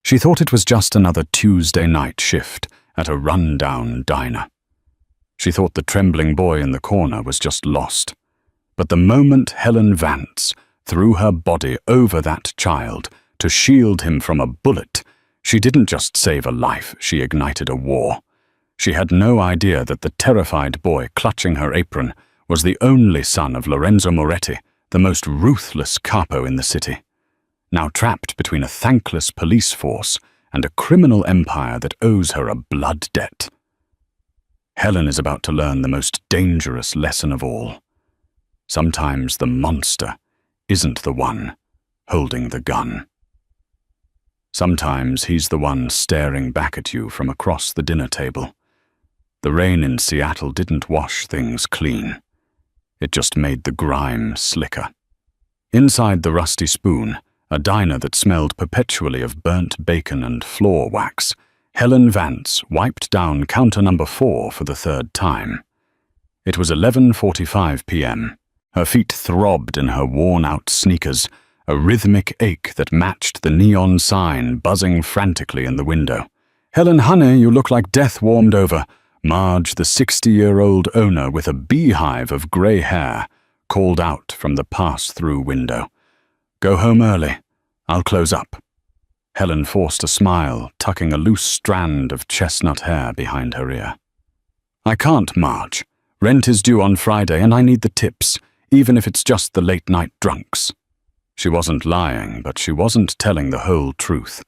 She thought it was just another Tuesday night shift at a run-down diner. She thought the trembling boy in the corner was just lost. But the moment Helen Vance threw her body over that child to shield him from a bullet, she didn't just save a life, she ignited a war. She had no idea that the terrified boy clutching her apron was the only son of Lorenzo Moretti, the most ruthless capo in the city. Now trapped between a thankless police force and a criminal empire that owes her a blood debt. Helen is about to learn the most dangerous lesson of all. Sometimes the monster isn't the one holding the gun. Sometimes he's the one staring back at you from across the dinner table. The rain in Seattle didn't wash things clean. It just made the grime slicker. Inside the Rusty Spoon, a diner that smelled perpetually of burnt bacon and floor wax, Helen Vance wiped down counter number 4 for the third time. It was 11:45 p.m. Her feet throbbed in her worn-out sneakers, a rhythmic ache that matched the neon sign buzzing frantically in the window. "Helen, honey, you look like death warmed over," Marge, the 60-year-old owner with a beehive of grey hair, called out from the pass-through window. "Go home early. I'll close up." Helen forced a smile, tucking a loose strand of chestnut hair behind her ear. "I can't, Marge. Rent is due on Friday and I need the tips, even if it's just the late-night drunks." She wasn't lying, but she wasn't telling the whole truth.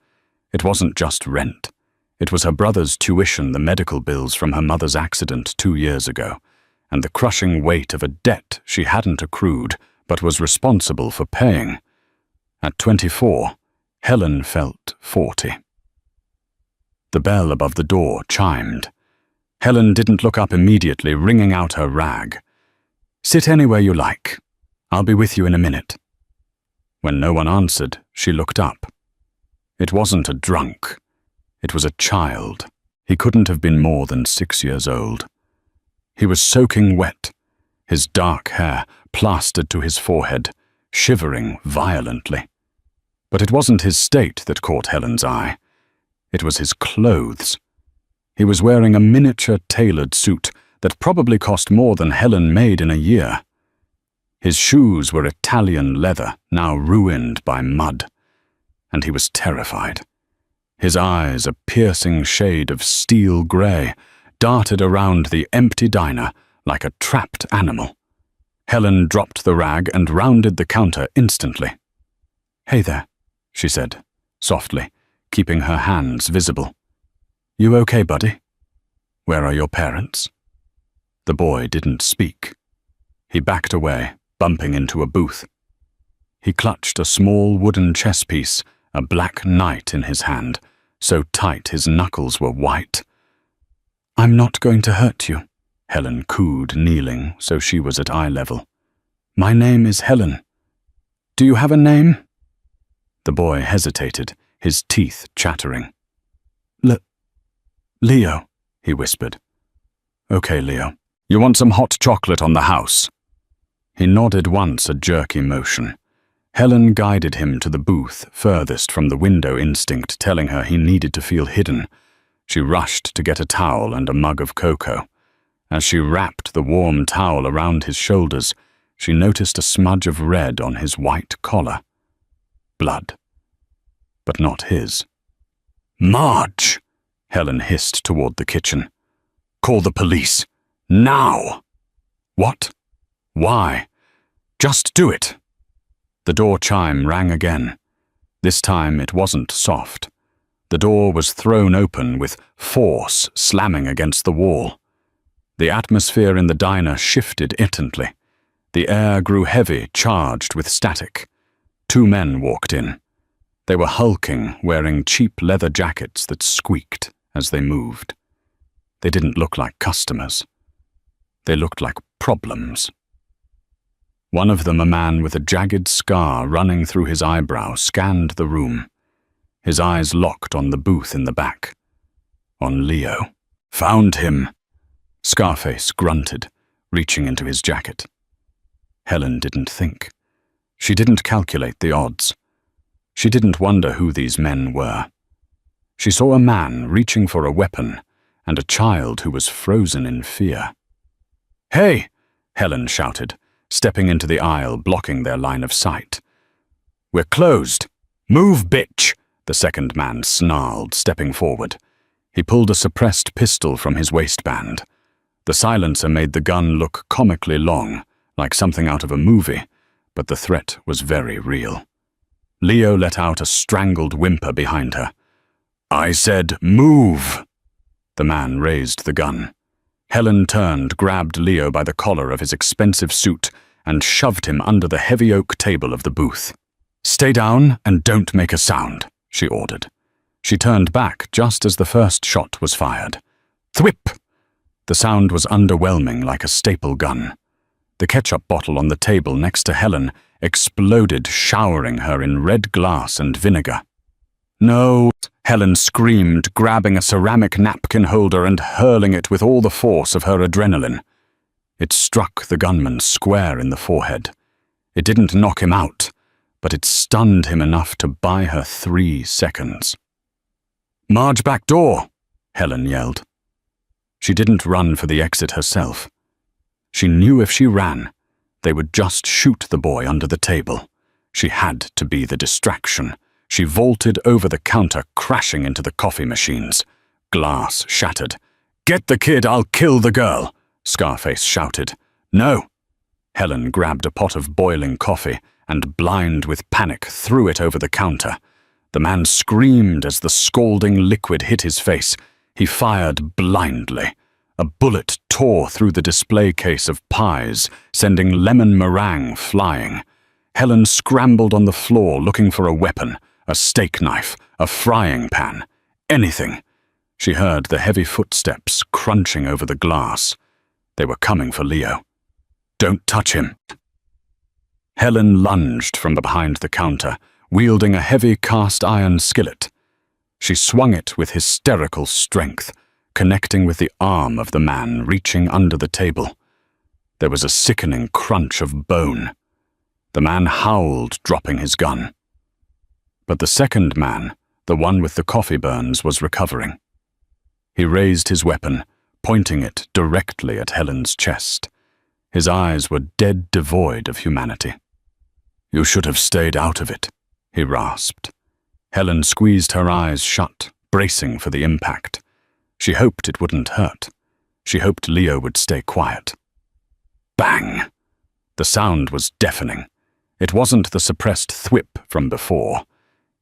It wasn't just rent. It was her brother's tuition, the medical bills from her mother's accident 2 years ago, and the crushing weight of a debt she hadn't accrued but was responsible for paying. At 24, Helen felt 40. The bell above the door chimed. Helen didn't look up immediately, wringing out her rag. "Sit anywhere you like. I'll be with you in a minute." When no one answered, she looked up. It wasn't a drunk. It was a child. He couldn't have been more than 6 years old. He was soaking wet, his dark hair plastered to his forehead, shivering violently. But it wasn't his state that caught Helen's eye. It was his clothes. He was wearing a miniature tailored suit that probably cost more than Helen made in a year. His shoes were Italian leather, now ruined by mud. And he was terrified. His eyes, a piercing shade of steel grey, darted around the empty diner like a trapped animal. Helen dropped the rag and rounded the counter instantly. "Hey there," she said, softly, keeping her hands visible. "You okay, buddy? Where are your parents?" The boy didn't speak. He backed away, bumping into a booth. He clutched a small wooden chess piece, a black knight in his hand, so tight his knuckles were white. "I'm not going to hurt you," Helen cooed, kneeling so she was at eye level. "My name is Helen. Do you have a name?" The boy hesitated, his teeth chattering. Leo, he whispered. "Okay, Leo. You want some hot chocolate on the house?" He nodded once, a jerky motion. Helen guided him to the booth furthest from the window, instinct telling her he needed to feel hidden. She rushed to get a towel and a mug of cocoa. As she wrapped the warm towel around his shoulders, she noticed a smudge of red on his white collar. Blood. But not his. "Marge!" Helen hissed toward the kitchen. "Call the police. Now!" "What? Why?" "Just do it." The door chime rang again. This time it wasn't soft. The door was thrown open with force, slamming against the wall. The atmosphere in the diner shifted instantly. The air grew heavy, charged with static. 2 men walked in. They were hulking, wearing cheap leather jackets that squeaked as they moved. They didn't look like customers. They looked like problems. One of them, a man with a jagged scar running through his eyebrow, scanned the room. His eyes locked on the booth in the back. On Leo. "Found him," Scarface grunted, reaching into his jacket. Helen didn't think. She didn't calculate the odds. She didn't wonder who these men were. She saw a man reaching for a weapon and a child who was frozen in fear. "Hey!" Helen shouted, stepping into the aisle, blocking their line of sight. "We're closed. Move, bitch!" the second man snarled, stepping forward. He pulled a suppressed pistol from his waistband. The silencer made the gun look comically long, like something out of a movie, but the threat was very real. Leo let out a strangled whimper behind her. "I said, move!" The man raised the gun. Helen turned, grabbed Leo by the collar of his expensive suit, and shoved him under the heavy oak table of the booth. "Stay down and don't make a sound," she ordered. She turned back just as the first shot was fired. Thwip! The sound was underwhelming, like a staple gun. The ketchup bottle on the table next to Helen exploded, showering her in red glass and vinegar. "No!" Helen screamed, grabbing a ceramic napkin holder and hurling it with all the force of her adrenaline. It struck the gunman square in the forehead. It didn't knock him out, but it stunned him enough to buy her 3 seconds. "Marge, back door!" Helen yelled. She didn't run for the exit herself. She knew if she ran, they would just shoot the boy under the table. She had to be the distraction. She vaulted over the counter, crashing into the coffee machines. Glass shattered. "Get the kid, I'll kill the girl!" Scarface shouted. "No!" Helen grabbed a pot of boiling coffee and, blind with panic, threw it over the counter. The man screamed as the scalding liquid hit his face. He fired blindly. A bullet tore through the display case of pies, sending lemon meringue flying. Helen scrambled on the floor looking for a weapon, a steak knife, a frying pan, anything. She heard the heavy footsteps crunching over the glass. They were coming for Leo. "Don't touch him." Helen lunged from behind the counter, wielding a heavy cast-iron skillet. She swung it with hysterical strength, connecting with the arm of the man reaching under the table. There was a sickening crunch of bone. The man howled, dropping his gun. But the second man, the one with the coffee burns, was recovering. He raised his weapon, pointing it directly at Helen's chest. His eyes were dead devoid of humanity. "You should have stayed out of it," he rasped. Helen squeezed her eyes shut, bracing for the impact. She hoped it wouldn't hurt. She hoped Leo would stay quiet. Bang! The sound was deafening. It wasn't the suppressed thwip from before.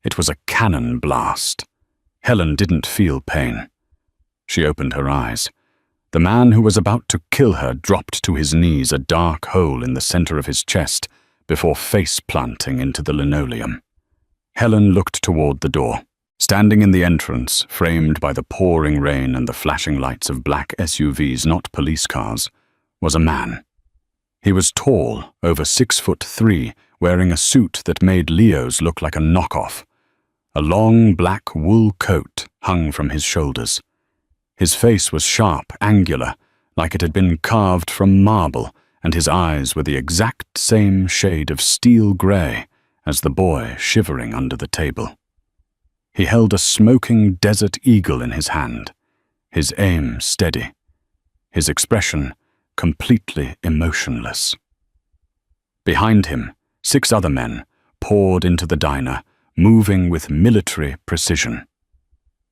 It was a cannon blast. Helen didn't feel pain. She opened her eyes. The man who was about to kill her dropped to his knees, a dark hole in the center of his chest, before face-planting into the linoleum. Helen looked toward the door. Standing in the entrance, framed by the pouring rain and the flashing lights of black SUVs, not police cars, was a man. He was tall, over 6'3", wearing a suit that made Leo's look like a knockoff. A long black wool coat hung from his shoulders. His face was sharp, angular, like it had been carved from marble, and his eyes were the exact same shade of steel gray as the boy shivering under the table. He held a smoking desert eagle in his hand, his aim steady, his expression completely emotionless. Behind him, 6 other men poured into the diner, moving with military precision.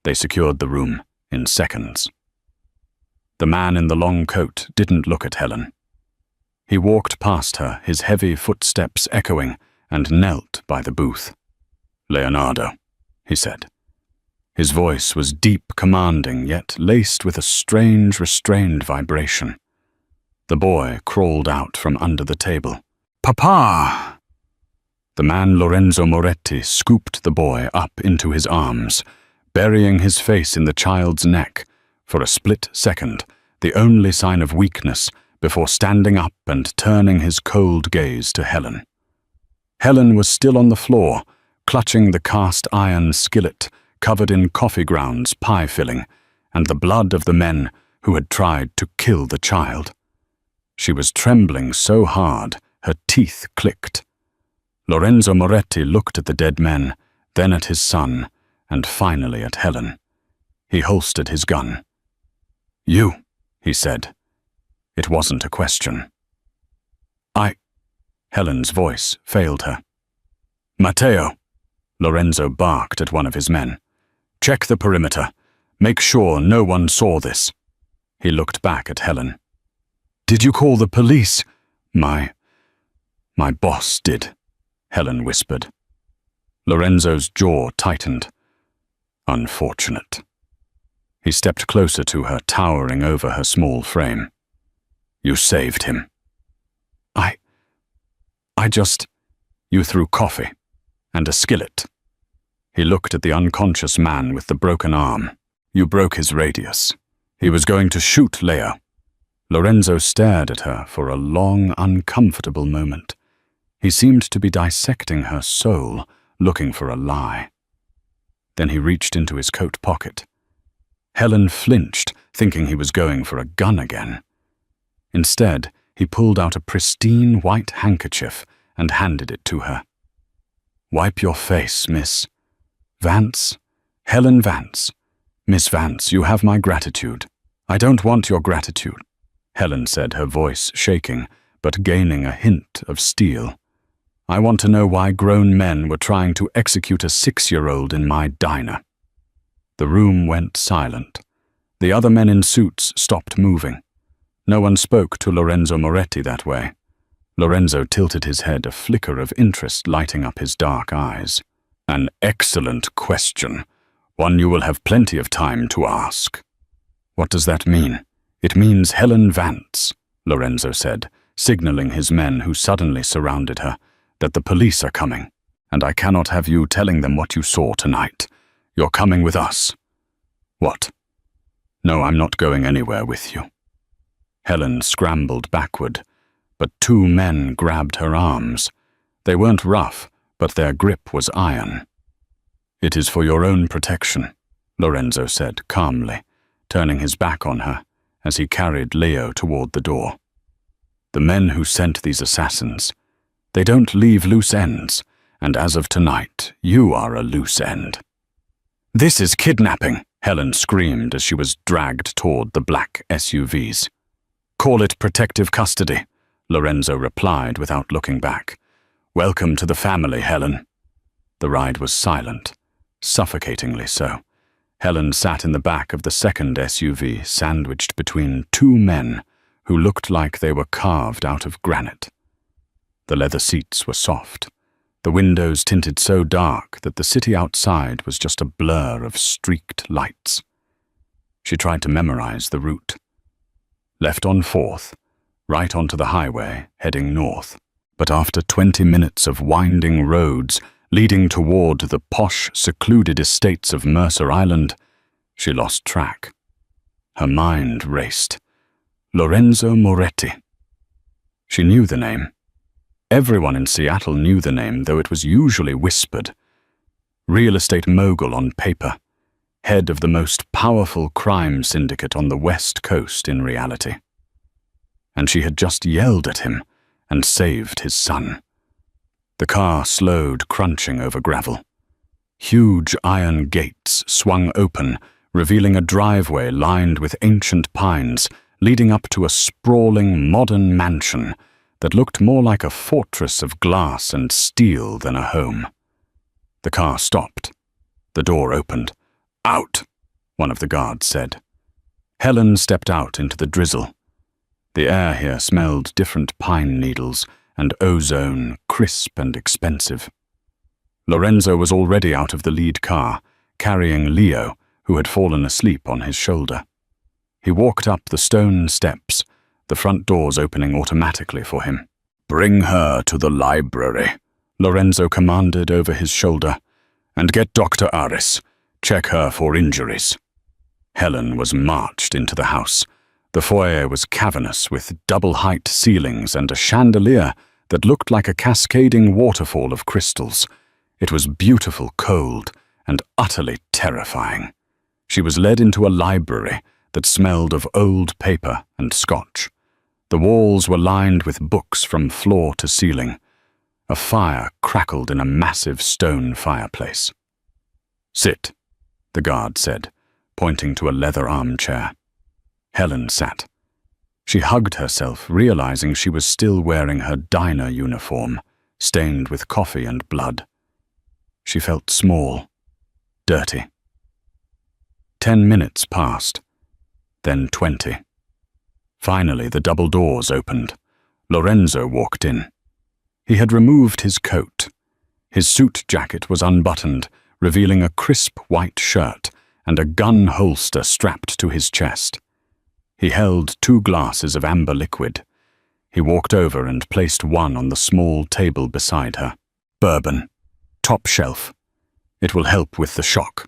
They secured the room in seconds. The man in the long coat didn't look at Helen. He walked past her, his heavy footsteps echoing, and knelt by the booth. "Leonardo," he said. His voice was deep, commanding, yet laced with a strange, restrained vibration. The boy crawled out from under the table. "Papa!" The man Lorenzo Moretti scooped the boy up into his arms, burying his face in the child's neck, for a split second, the only sign of weakness, before standing up and turning his cold gaze to Helen. Helen was still on the floor, clutching the cast-iron skillet covered in coffee grounds, pie filling, and the blood of the men who had tried to kill the child. She was trembling so hard, her teeth clicked. Lorenzo Moretti looked at the dead men, then at his son, and finally at Helen. He holstered his gun. "You," he said. It wasn't a question. Helen's voice failed her. "Matteo," Lorenzo barked at one of his men. "Check the perimeter. Make sure no one saw this." He looked back at Helen. "Did you call the police?" My boss did," Helen whispered. Lorenzo's jaw tightened. Unfortunate. He stepped closer to her, towering over her small frame. "You saved him." You threw coffee and a skillet." He looked at the unconscious man with the broken arm. "You broke his radius. He was going to shoot Leo." Lorenzo stared at her for a long, uncomfortable moment. He seemed to be dissecting her soul, looking for a lie. Then he reached into his coat pocket. Helen flinched, thinking he was going for a gun again. Instead, he pulled out a pristine white handkerchief and handed it to her. "Wipe your face, Miss Vance. Helen Vance. Miss Vance, you have my gratitude." "I don't want your gratitude," Helen said, her voice shaking, but gaining a hint of steel. "I want to know why grown men were trying to execute a 6-year-old in my diner." The room went silent. The other men in suits stopped moving. No one spoke to Lorenzo Moretti that way. Lorenzo tilted his head, a flicker of interest lighting up his dark eyes. "An excellent question. One you will have plenty of time to ask." "What does that mean?" "It means Helen Vance," Lorenzo said, signaling his men who suddenly surrounded her, "that the police are coming, and I cannot have you telling them what you saw tonight. You're coming with us." "What?" "No, I'm not going anywhere with you." Helen scrambled backward, but 2 men grabbed her arms. They weren't rough, but their grip was iron. "It is for your own protection," Lorenzo said calmly, turning his back on her as he carried Leo toward the door. "The men who sent these assassins, they don't leave loose ends, and as of tonight, you are a loose end." "This is kidnapping," Helen screamed as she was dragged toward the black SUVs. "Call it protective custody," Lorenzo replied without looking back. "Welcome to the family, Helen." The ride was silent, suffocatingly so. Helen sat in the back of the second SUV, sandwiched between 2 men who looked like they were carved out of granite. The leather seats were soft, the windows tinted so dark that the city outside was just a blur of streaked lights. She tried to memorize the route. Left on 4th, right onto the highway, heading north. But after 20 minutes of winding roads leading toward the posh, secluded estates of Mercer Island, she lost track. Her mind raced. Lorenzo Moretti. She knew the name. Everyone in Seattle knew the name, though it was usually whispered. Real estate mogul on paper, head of the most powerful crime syndicate on the West Coast in reality. And she had just yelled at him and saved his son. The car slowed, crunching over gravel. Huge iron gates swung open, revealing a driveway lined with ancient pines, leading up to a sprawling modern mansion that looked more like a fortress of glass and steel than a home. The car stopped. The door opened. "Out," one of the guards said. Helen stepped out into the drizzle. The air here smelled different pine needles and ozone, crisp and expensive. Lorenzo was already out of the lead car, carrying Leo, who had fallen asleep on his shoulder. He walked up the stone steps, the front doors opening automatically for him. "Bring her to the library," Lorenzo commanded over his shoulder, "and get Dr. Aris. Check her for injuries." Helen was marched into the house. The foyer was cavernous with double-height ceilings and a chandelier that looked like a cascading waterfall of crystals. It was beautiful cold and utterly terrifying. She was led into a library that smelled of old paper and scotch. The walls were lined with books from floor to ceiling. A fire crackled in a massive stone fireplace. "Sit," the guard said, pointing to a leather armchair. Helen sat. She hugged herself, realizing she was still wearing her diner uniform, stained with coffee and blood. She felt small, dirty. 10 minutes passed, then 20. Finally, the double doors opened. Lorenzo walked in. He had removed his coat. His suit jacket was unbuttoned, revealing a crisp white shirt and a gun holster strapped to his chest. He held 2 glasses of amber liquid. He walked over and placed one on the small table beside her. Bourbon. Top shelf. It will help with the shock.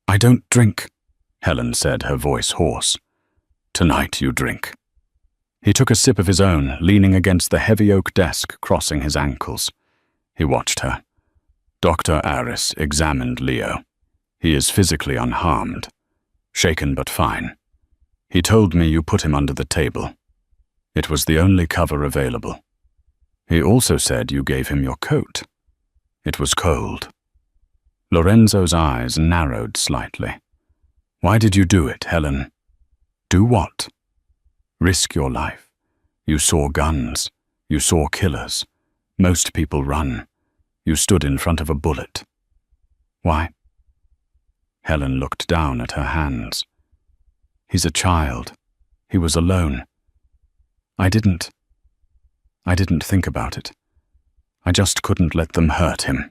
I don't drink, Helen said, her voice hoarse. Tonight you drink. He took a sip of his own, leaning against the heavy oak desk, crossing his ankles. He watched her. Dr. Aris examined Leo. He is physically unharmed. Shaken but fine. He told me you put him under the table. It was the only cover available. He also said you gave him your coat. It was cold. Lorenzo's eyes narrowed slightly. Why did you do it, Helen? Do what? Risk your life. You saw guns. You saw killers. Most people run. You stood in front of a bullet. Why? Helen looked down at her hands. He's a child. He was alone. I didn't think about it. I just couldn't let them hurt him.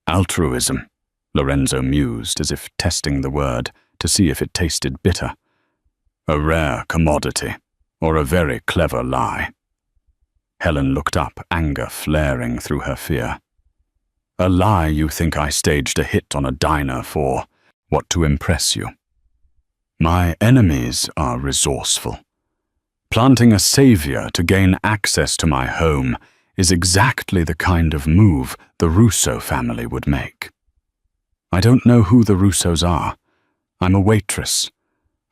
Altruism, Lorenzo mused, as if testing the word to see if it tasted bitter. A rare commodity, or a very clever lie. Helen looked up, anger flaring through her fear. A lie you think I staged a hit on a diner for, what to impress you. My enemies are resourceful. Planting a savior to gain access to my home is exactly the kind of move the Russo family would make. I don't know who the Russos are. I'm a waitress.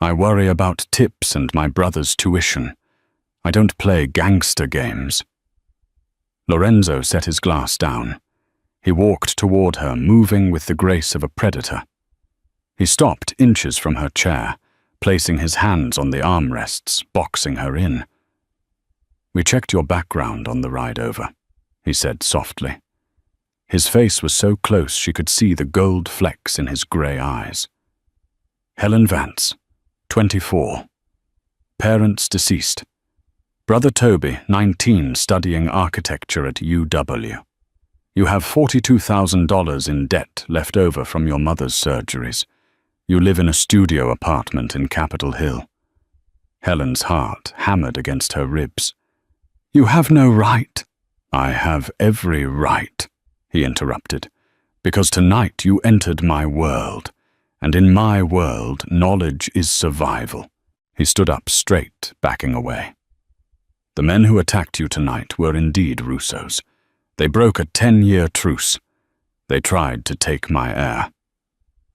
I worry about tips and my brother's tuition. I don't play gangster games. Lorenzo set his glass down. He walked toward her, moving with the grace of a predator. He stopped inches from her chair, placing his hands on the armrests, boxing her in. We checked your background on the ride over, he said softly. His face was so close she could see the gold flecks in his grey eyes. Helen Vance, 24. Parents deceased. Brother Toby, 19, studying architecture at UW. You have $42,000 in debt left over from your mother's surgeries. You live in a studio apartment in Capitol Hill. Helen's heart hammered against her ribs. You have no right. I have every right, he interrupted, because tonight you entered my world, and in my world knowledge is survival. He stood up straight, backing away. The men who attacked you tonight were indeed Russos. They broke a 10-year truce. They tried to take my heir.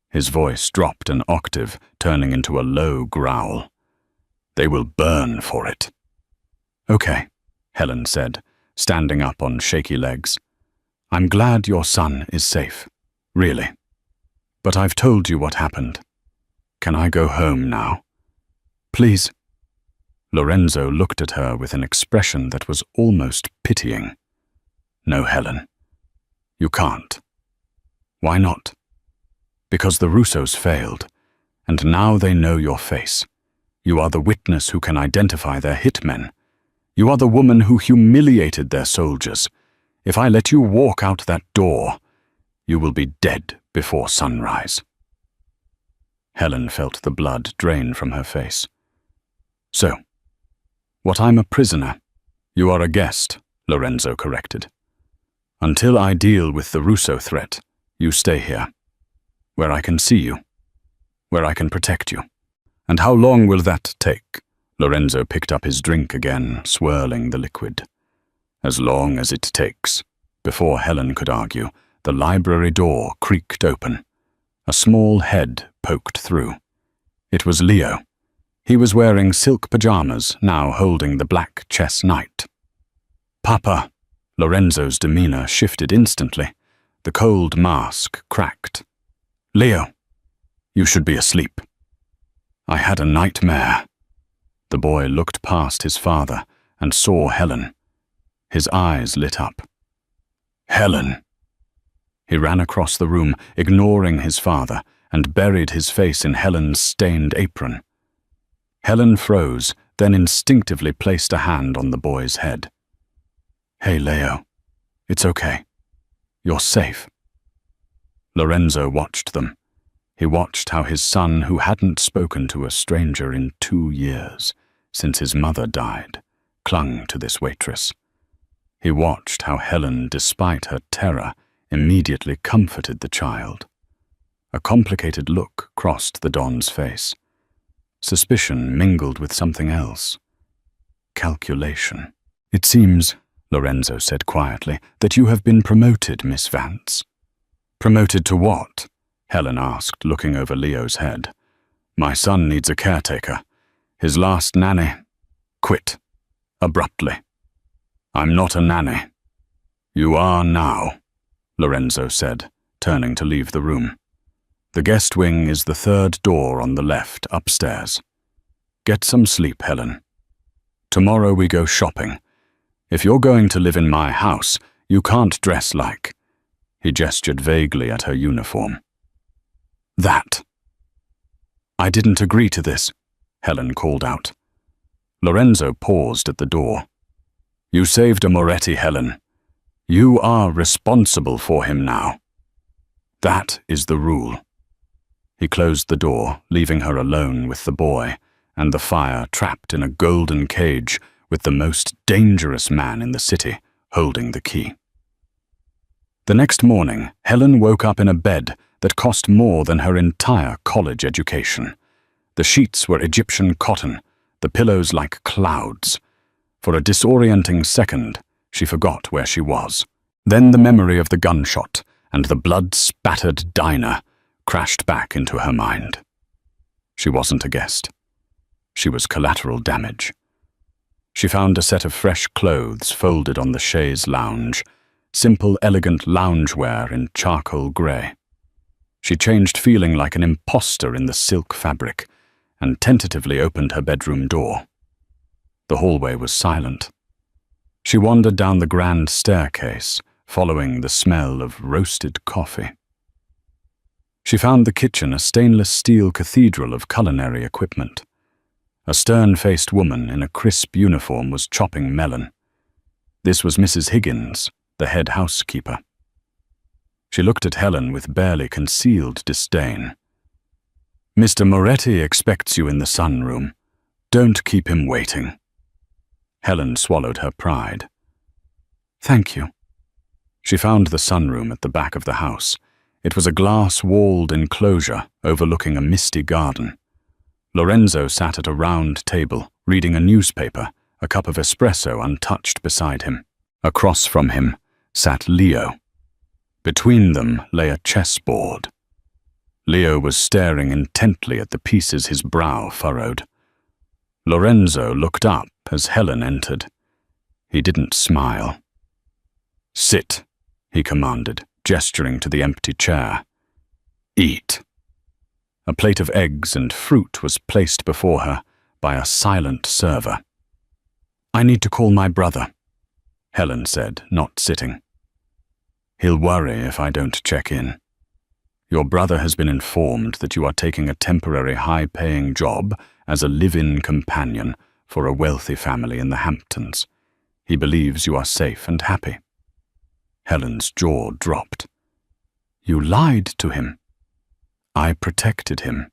His voice dropped an octave, turning into a low growl. They will burn for it. Okay, Helen said, standing up on shaky legs. I'm glad your son is safe, really. But I've told you what happened. Can I go home now? Please. Lorenzo looked at her with an expression that was almost pitying. No, Helen. You can't. Why not? Because the Russos failed, and now they know your face. You are the witness who can identify their hitmen. You are the woman who humiliated their soldiers. If I let you walk out that door, you will be dead before sunrise. Helen felt the blood drain from her face. So, what I'm a prisoner, you are a guest, Lorenzo corrected. Until I deal with the Russo threat, you stay here, where I can see you, where I can protect you. And how long will that take? Lorenzo picked up his drink again, swirling the liquid. As long as it takes. Before Helen could argue, the library door creaked open. A small head poked through. It was Leo. He was wearing silk pajamas, now holding the black chess knight. Papa! Lorenzo's demeanor shifted instantly. The cold mask cracked. Leo, You should be asleep. I had a nightmare. The boy looked past his father and saw Helen. His eyes lit up. Helen! He ran across the room, ignoring his father, and buried his face in Helen's stained apron. Helen froze, then instinctively placed a hand on the boy's head. Hey, Leo. It's okay. You're safe. Lorenzo watched them. He watched how his son, who hadn't spoken to a stranger in 2 years, since his mother died, clung to this waitress. He watched how Helen, despite her terror, immediately comforted the child. A complicated look crossed the Don's face. Suspicion mingled with something else. Calculation. It seems, Lorenzo said quietly, that you have been promoted, Miss Vance. Promoted to what? Helen asked, looking over Leo's head. My son needs a caretaker. His last nanny quit, abruptly. I'm not a nanny. You are now, Lorenzo said, turning to leave the room. The guest wing is the 3rd door on the left, upstairs. Get some sleep, Helen. Tomorrow we go shopping. If you're going to live in my house, you can't dress like... He gestured vaguely at her uniform. That. I didn't agree to this, Helen called out. Lorenzo paused at the door. You saved a Moretti, Helen. You are responsible for him now. That is the rule. He closed the door, leaving her alone with the boy, and the fire trapped in a golden cage with the most dangerous man in the city holding the key. The next morning, Helen woke up in a bed that cost more than her entire college education. The sheets were Egyptian cotton, the pillows like clouds. For a disorienting second, she forgot where she was. Then the memory of the gunshot and the blood-spattered diner crashed back into her mind. She wasn't a guest. She was collateral damage. She found a set of fresh clothes folded on the chaise lounge, simple, elegant loungewear in charcoal grey. She changed, feeling like an imposter in the silk fabric, and tentatively opened her bedroom door. The hallway was silent. She wandered down the grand staircase, following the smell of roasted coffee. She found the kitchen a stainless steel cathedral of culinary equipment. A stern-faced woman in a crisp uniform was chopping melon. This was Mrs. Higgins, the head housekeeper. She looked at Helen with barely concealed disdain. Mr. Moretti expects you in the sunroom. Don't keep him waiting. Helen swallowed her pride. Thank you. She found the sunroom at the back of the house. It was a glass-walled enclosure overlooking a misty garden. Lorenzo sat at a round table, reading a newspaper, a cup of espresso untouched beside him. Across from him sat Leo. Between them lay a chessboard. Leo was staring intently at the pieces his brow furrowed. Lorenzo looked up as Helen entered. He didn't smile. Sit, he commanded, gesturing to the empty chair. Eat. A plate of eggs and fruit was placed before her by a silent server. I need to call my brother, Helen said, not sitting. He'll worry if I don't check in. Your brother has been informed that you are taking a temporary high-paying job as a live-in companion for a wealthy family in the Hamptons. He believes you are safe and happy. Helen's jaw dropped. You lied to him. I protected him.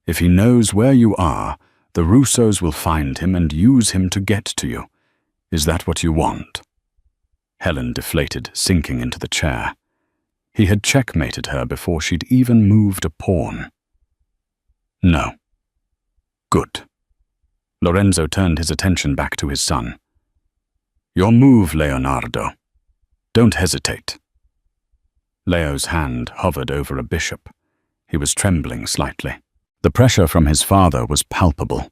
If he knows where you are, the Russos will find him and use him to get to you. Is that what you want? Helen deflated, sinking into the chair. He had checkmated her before she'd even moved a pawn. No. Good. Lorenzo turned his attention back to his son. Your move, Leonardo. Don't hesitate. Leo's hand hovered over a bishop. He was trembling slightly. The pressure from his father was palpable.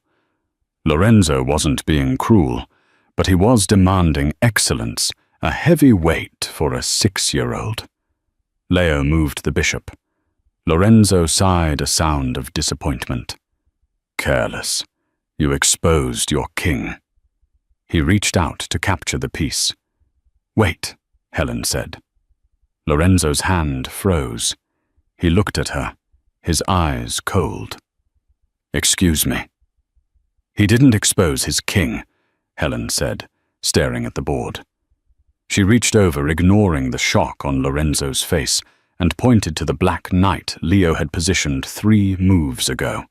Lorenzo wasn't being cruel, but he was demanding excellence, a heavy weight for a 6-year-old. Leo moved the bishop. Lorenzo sighed a sound of disappointment. Careless. You exposed your king. He reached out to capture the piece. Wait, Helen said. Lorenzo's hand froze. He looked at her, his eyes cold. Excuse me. He didn't expose his king, Helen said, staring at the board. She reached over, ignoring the shock on Lorenzo's face, and pointed to the black knight Leo had positioned 3 moves ago.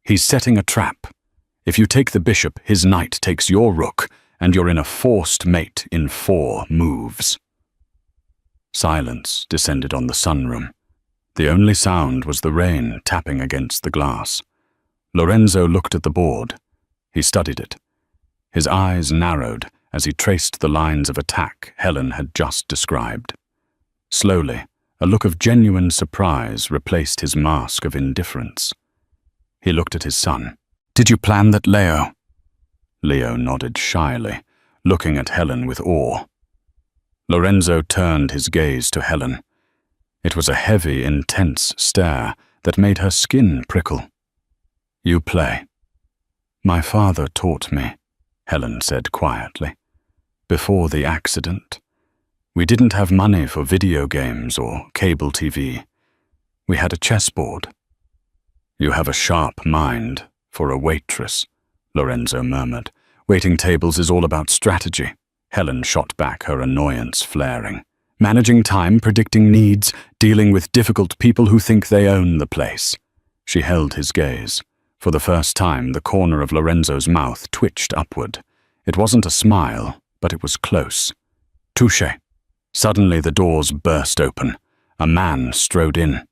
He's setting a trap. If you take the bishop, his knight takes your rook, and you're in a forced mate in 4 moves. Silence descended on the sunroom. The only sound was the rain tapping against the glass. Lorenzo looked at the board. He studied it. His eyes narrowed as he traced the lines of attack Helen had just described. Slowly, a look of genuine surprise replaced his mask of indifference. He looked at his son. Did you plan that, Leo? Leo nodded shyly, looking at Helen with awe. Lorenzo turned his gaze to Helen. It was a heavy, intense stare that made her skin prickle. You play. My father taught me, Helen said quietly. Before the accident, we didn't have money for video games or cable TV. We had a chessboard. You have a sharp mind for a waitress, Lorenzo murmured. Waiting tables is all about strategy. Helen shot back, her annoyance flaring. Managing time, predicting needs, dealing with difficult people who think they own the place. She held his gaze. For the first time, the corner of Lorenzo's mouth twitched upward. It wasn't a smile, but it was close. Touché. Suddenly the doors burst open. A man strode in.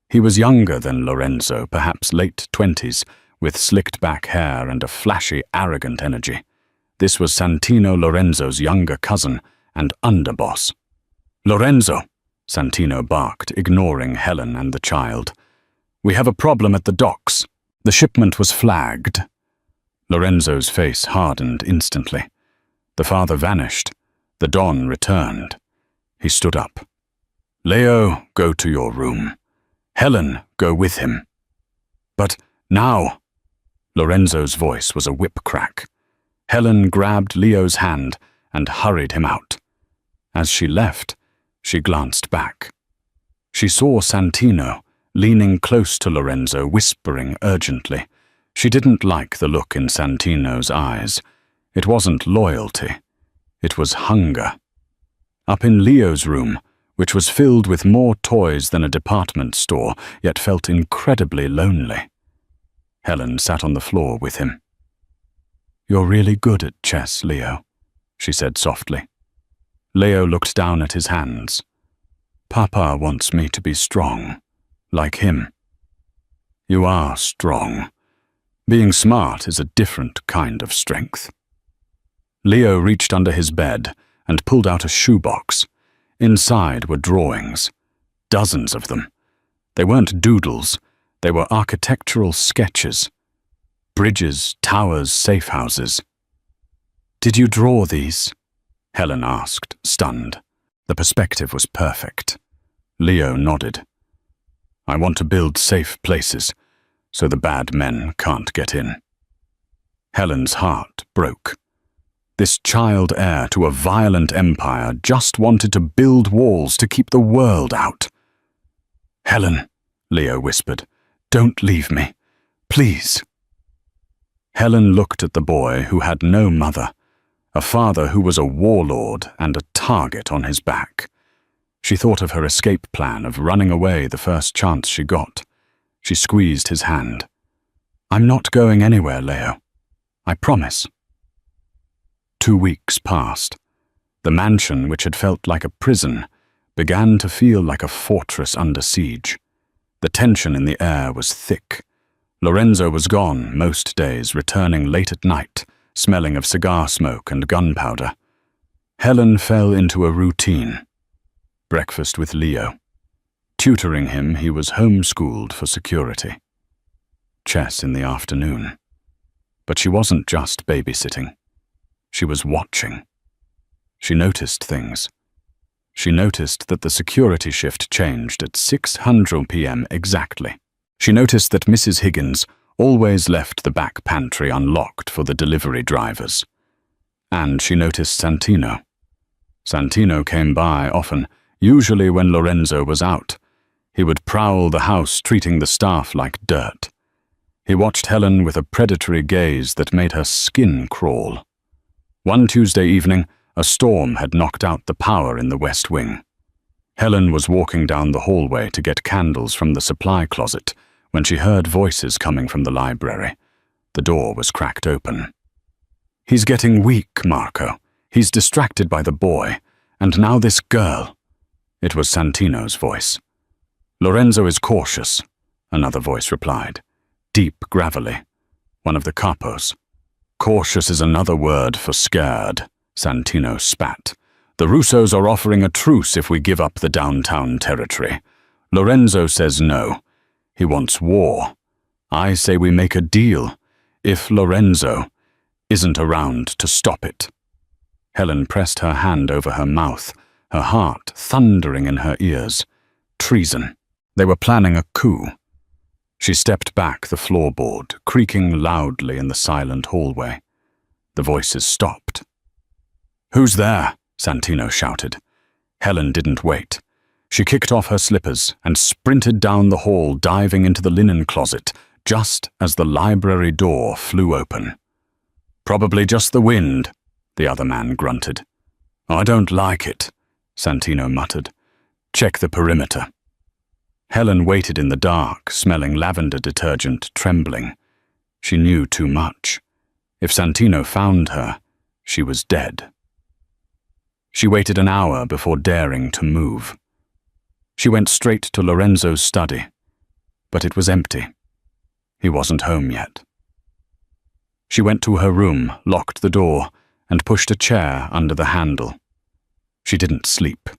He was younger than Lorenzo, perhaps late 20s, with slicked-back hair and a flashy, arrogant energy. This was Santino Lorenzo's younger cousin and underboss. Lorenzo, Santino barked, ignoring Helen and the child. We have a problem at the docks. The shipment was flagged. Lorenzo's face hardened instantly. The father vanished. The Don returned. He stood up. Leo, go to your room. Helen, go with him. But now... Lorenzo's voice was a whip crack. Helen grabbed Leo's hand and hurried him out. As she left, she glanced back. She saw Santino, leaning close to Lorenzo, whispering urgently. She didn't like the look in Santino's eyes. It wasn't loyalty. It was hunger. Up in Leo's room, which was filled with more toys than a department store, yet felt incredibly lonely. Helen sat on the floor with him. You're really good at chess, Leo, she said softly. Leo looked down at his hands. Papa wants me to be strong, like him. You are strong. Being smart is a different kind of strength. Leo reached under his bed and pulled out a shoebox. Inside were drawings, dozens of them. They weren't doodles, they were architectural sketches. Bridges, towers, safe houses. Did you draw these? Helen asked, stunned. The perspective was perfect. Leo nodded. I want to build safe places, so the bad men can't get in. Helen's heart broke. This child heir to a violent empire just wanted to build walls to keep the world out. Helen, Leo whispered, don't leave me, please. Helen looked at the boy who had no mother, a father who was a warlord and a target on his back. She thought of her escape plan of running away the first chance she got. She squeezed his hand. I'm not going anywhere, Leo. I promise. 2 weeks passed. The mansion, which had felt like a prison, began to feel like a fortress under siege. The tension in the air was thick. Lorenzo was gone most days, returning late at night, smelling of cigar smoke and gunpowder. Helen fell into a routine. Breakfast with Leo. Tutoring him, he was homeschooled for security. Chess in the afternoon. But she wasn't just babysitting. She was watching. She noticed things. she noticed that the security shift changed at 600 p.m. exactly. She noticed that Mrs. Higgins always left the back pantry unlocked for the delivery drivers. And she noticed Santino. Santino came by often, usually when Lorenzo was out. He would prowl the house, treating the staff like dirt. He watched Helen with a predatory gaze that made her skin crawl. One Tuesday evening, a storm had knocked out the power in the West Wing. Helen was walking down the hallway to get candles from the supply closet when she heard voices coming from the library. The door was cracked open. "He's getting weak, Marco. He's distracted by the boy. And now this girl." It was Santino's voice. "Lorenzo is cautious," another voice replied. Deep, gravelly. One of the capos. "Cautious is another word for scared," Santino spat. "The Russos are offering a truce if we give up the downtown territory. Lorenzo says no. He wants war. I say we make a deal, if Lorenzo isn't around to stop it." Helen pressed her hand over her mouth, her heart thundering in her ears. Treason. They were planning a coup. She stepped back the floorboard, creaking loudly in the silent hallway. The voices stopped. "Who's there?" Santino shouted. Helen didn't wait. She kicked off her slippers and sprinted down the hall, diving into the linen closet, just as the library door flew open. "Probably just the wind," the other man grunted. "I don't like it," Santino muttered. "Check the perimeter." Helen waited in the dark, smelling lavender detergent, trembling. She knew too much. If Santino found her, she was dead. She waited an hour before daring to move. She went straight to Lorenzo's study, but it was empty. He wasn't home yet. She went to her room, locked the door, and pushed a chair under the handle. She didn't sleep.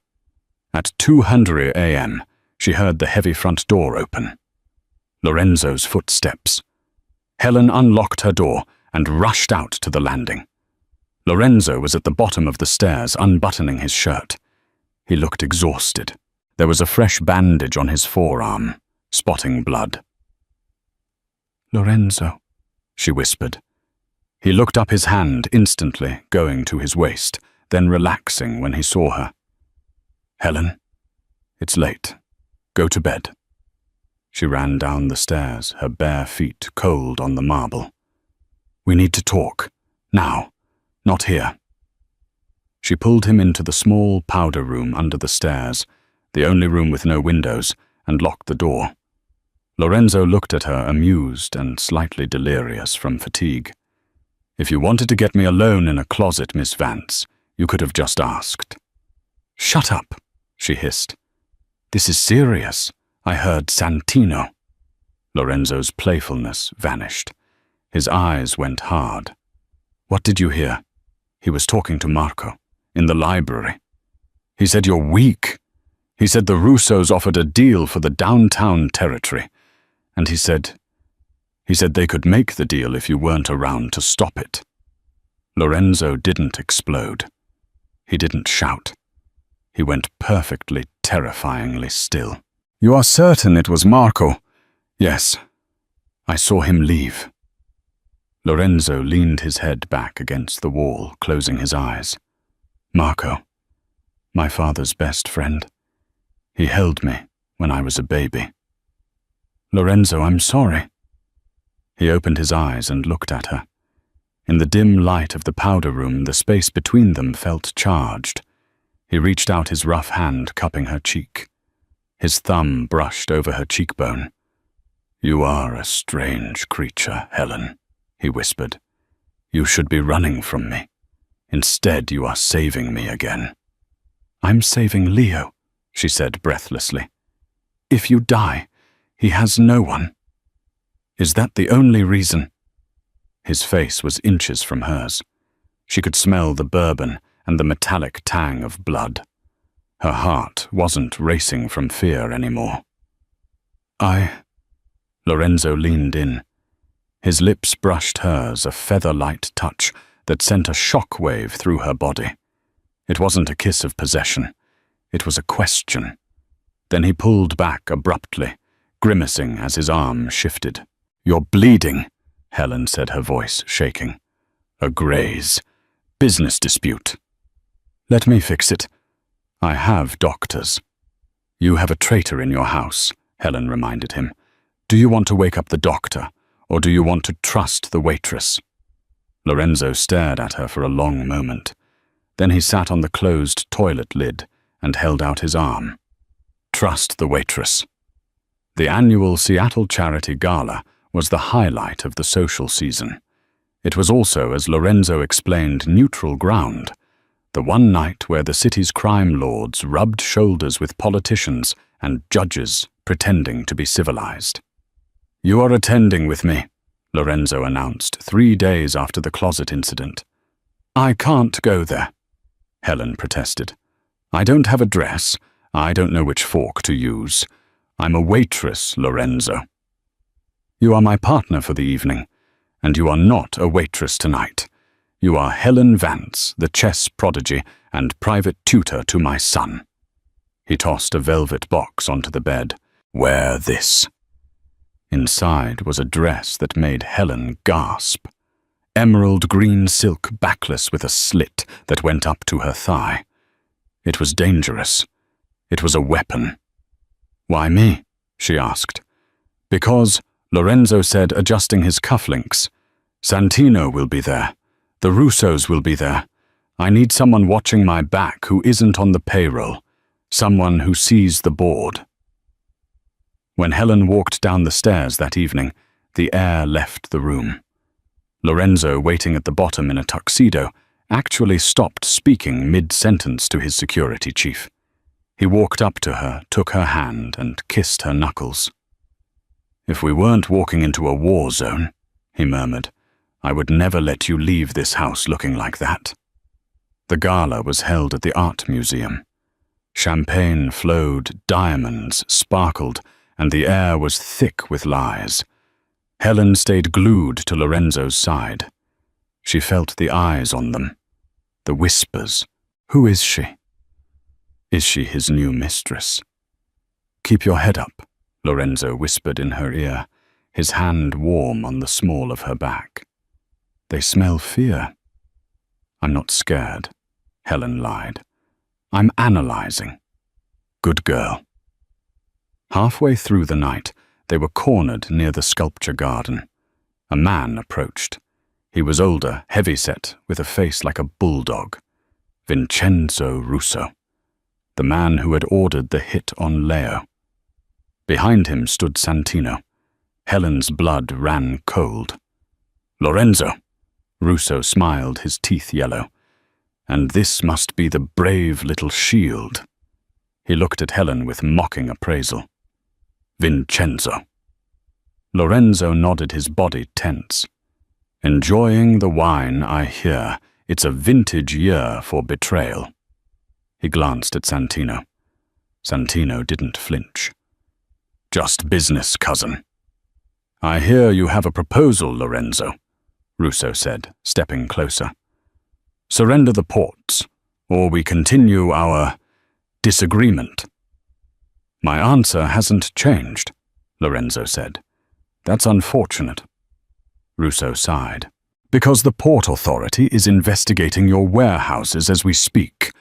At 2:00 a.m., she heard the heavy front door open. Lorenzo's footsteps. Helen unlocked her door and rushed out to the landing. Lorenzo was at the bottom of the stairs, unbuttoning his shirt. He looked exhausted. There was a fresh bandage on his forearm, spotting blood. "Lorenzo," she whispered. He looked up his hand instantly, going to his waist, then relaxing when he saw her. "Helen, it's late. Go to bed." She ran down the stairs, her bare feet cold on the marble. "We need to talk. Now. Not here." She pulled him into the small powder room under the stairs, the only room with no windows, and locked the door. Lorenzo looked at her, amused and slightly delirious from fatigue. "If you wanted to get me alone in a closet, Miss Vance, you could have just asked." "Shut up," she hissed. "This is serious. I heard Santino." Lorenzo's playfulness vanished. His eyes went hard. "What did you hear?" He was talking to Marco, in the library. "He said you're weak. He said the Russos offered a deal for the downtown territory. And he said they could make the deal if you weren't around to stop it." Lorenzo didn't explode. He didn't shout. He went perfectly, terrifyingly still. "You are certain it was Marco?" "Yes. I saw him leave." Lorenzo leaned his head back against the wall, closing his eyes. "Marco, my father's best friend. He held me when I was a baby." "Lorenzo, I'm sorry." He opened his eyes and looked at her. In the dim light of the powder room, the space between them felt charged. He reached out his rough hand, cupping her cheek. His thumb brushed over her cheekbone. "You are a strange creature, Helen," he whispered. "You should be running from me. Instead, you are saving me again." "I'm saving Leo," she said breathlessly. "If you die, he has no one." "Is that the only reason?" His face was inches from hers. She could smell the bourbon and the metallic tang of blood. Her heart wasn't racing from fear anymore. Lorenzo leaned in. His lips brushed hers, a feather-light touch that sent a shock wave through her body. It wasn't a kiss of possession. It was a question. Then he pulled back abruptly, grimacing as his arm shifted. "You're bleeding," Helen said, her voice shaking. "A graze. Business dispute." "Let me fix it. I have doctors." "You have a traitor in your house," Helen reminded him. "Do you want to wake up the doctor, or do you want to trust the waitress?" Lorenzo stared at her for a long moment. Then he sat on the closed toilet lid and held out his arm. "Trust the waitress." The annual Seattle Charity Gala was the highlight of the social season. It was also, as Lorenzo explained, neutral ground, the one night where the city's crime lords rubbed shoulders with politicians and judges pretending to be civilized. "You are attending with me," Lorenzo announced 3 days after the closet incident. "I can't go there," Helen protested. "I don't have a dress. I don't know which fork to use. I'm a waitress, Lorenzo." "You are my partner for the evening, and you are not a waitress tonight. You are Helen Vance, the chess prodigy and private tutor to my son." He tossed a velvet box onto the bed. "Wear this." Inside was a dress that made Helen gasp. Emerald green silk backless with a slit that went up to her thigh. It was dangerous. It was a weapon. "Why me?" she asked. "Because," Lorenzo said, adjusting his cufflinks, "Santino will be there. The Russos will be there. I need someone watching my back who isn't on the payroll. Someone who sees the board." When Helen walked down the stairs that evening, the air left the room. Lorenzo, waiting at the bottom in a tuxedo, actually stopped speaking mid-sentence to his security chief. He walked up to her, took her hand, and kissed her knuckles. "If we weren't walking into a war zone," he murmured, "I would never let you leave this house looking like that." The gala was held at the Art Museum. Champagne flowed, diamonds sparkled, and the air was thick with lies. Helen stayed glued to Lorenzo's side. She felt the eyes on them, the whispers. Who is she? Is she his new mistress? "Keep your head up," Lorenzo whispered in her ear, his hand warm on the small of her back. "They smell fear." "I'm not scared," Helen lied. "I'm analyzing." "Good girl." Halfway through the night, they were cornered near the sculpture garden. A man approached. He was older, heavy-set, with a face like a bulldog. Vincenzo Russo, the man who had ordered the hit on Leo. Behind him stood Santino. Helen's blood ran cold. "Lorenzo!" Russo smiled, his teeth yellow. "And this must be the brave little shield." He looked at Helen with mocking appraisal. "Vincenzo." Lorenzo nodded, his body tense. "Enjoying the wine, I hear. It's a vintage year for betrayal." He glanced at Santino. Santino didn't flinch. "Just business, cousin." "I hear you have a proposal, Lorenzo," Russo said, stepping closer. "Surrender the ports, or we continue our disagreement." "My answer hasn't changed," Lorenzo said. "That's unfortunate." Russo sighed. "Because the Port Authority is investigating your warehouses as we speak.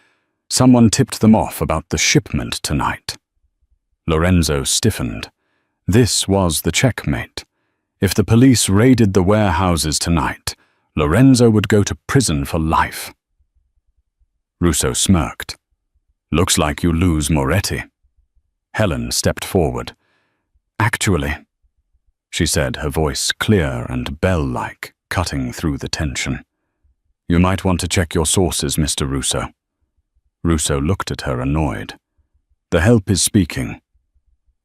Someone tipped them off about the shipment tonight." Lorenzo stiffened. This was the checkmate. If the police raided the warehouses tonight, Lorenzo would go to prison for life. Russo smirked. "Looks like you lose Moretti." Helen stepped forward. "Actually," she said, her voice clear and bell-like, cutting through the tension. "You might want to check your sources, Mr. Russo." Russo looked at her, annoyed. "The help is speaking."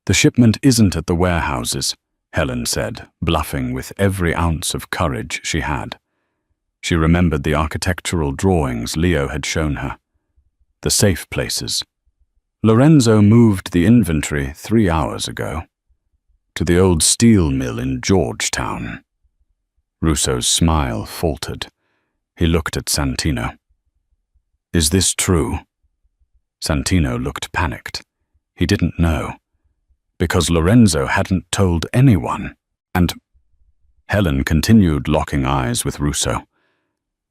"The shipment isn't at the warehouses," Helen said, bluffing with every ounce of courage she had. She remembered the architectural drawings Leo had shown her. The safe places. Lorenzo moved the inventory 3 hours ago. To the old steel mill in Georgetown. Russo's smile faltered. He looked at Santino. "Is this true?" Santino looked panicked. He didn't know. Because Lorenzo hadn't told anyone. And Helen continued locking eyes with Russo.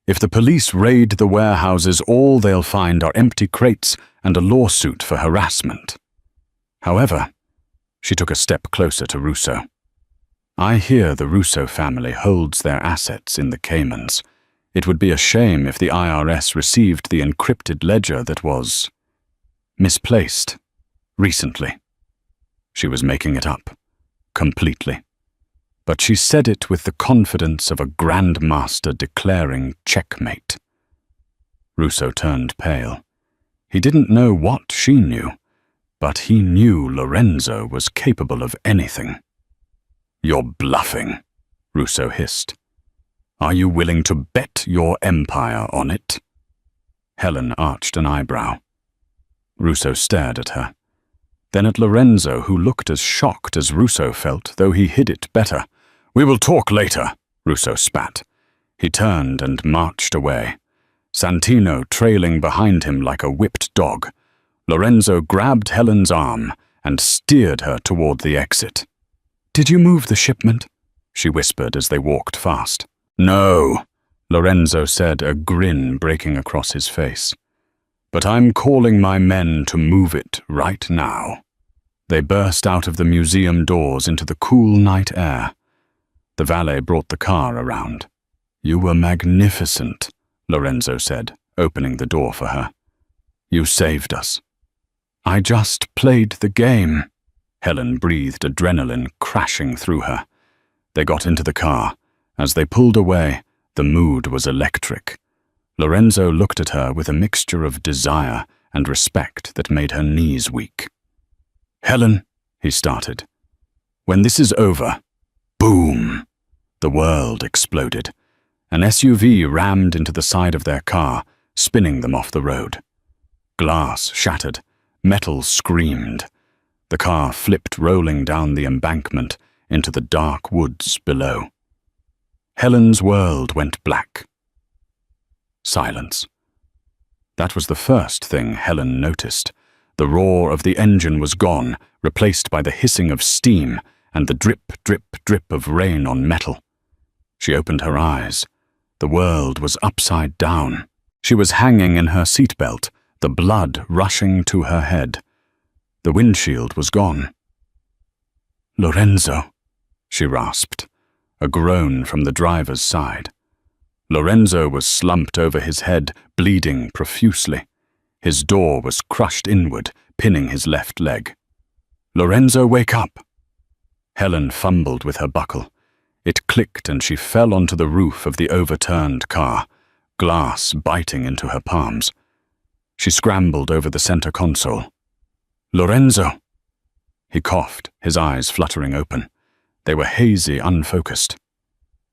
If the police raid the warehouses, all they'll find are empty crates and a lawsuit for harassment. However, she took a step closer to Russo. I hear the Russo family holds their assets in the Caymans. It would be a shame if the IRS received the encrypted ledger that was misplaced recently. She was making it up, completely. But she said it with the confidence of a grandmaster declaring checkmate. Russo turned pale. He didn't know what she knew, but he knew Lorenzo was capable of anything. "You're bluffing," Russo hissed. "Are you willing to bet your empire on it?" Helen arched an eyebrow. Russo stared at her. Then at Lorenzo, who looked as shocked as Russo felt, though he hid it better. "We will talk later," Russo spat. He turned and marched away, Santino trailing behind him like a whipped dog. Lorenzo grabbed Helen's arm and steered her toward the exit. "Did you move the shipment?" she whispered as they walked fast. "No," Lorenzo said, a grin breaking across his face. "But I'm calling my men to move it right now." They burst out of the museum doors into the cool night air. The valet brought the car around. "You were magnificent," Lorenzo said, opening the door for her. "You saved us." "I just played the game." Helen breathed adrenaline crashing through her. They got into the car. As they pulled away, the mood was electric. Lorenzo looked at her with a mixture of desire and respect that made her knees weak. "Helen," he started, "when this is over..." Boom! The world exploded. An SUV rammed into the side of their car, spinning them off the road. Glass shattered. Metal screamed. The car flipped rolling down the embankment into the dark woods below. Helen's world went black. Silence. That was the first thing Helen noticed. The roar of the engine was gone, replaced by the hissing of steam and the drip, drip, drip of rain on metal. She opened her eyes. The world was upside down. She was hanging in her seatbelt, the blood rushing to her head. The windshield was gone. "Lorenzo," she rasped, a groan from the driver's side. Lorenzo was slumped over his head, bleeding profusely. His door was crushed inward, pinning his left leg. "Lorenzo, wake up!" Helen fumbled with her buckle. It clicked and she fell onto the roof of the overturned car, glass biting into her palms. She scrambled over the center console. "Lorenzo!" He coughed, his eyes fluttering open. They were hazy, unfocused.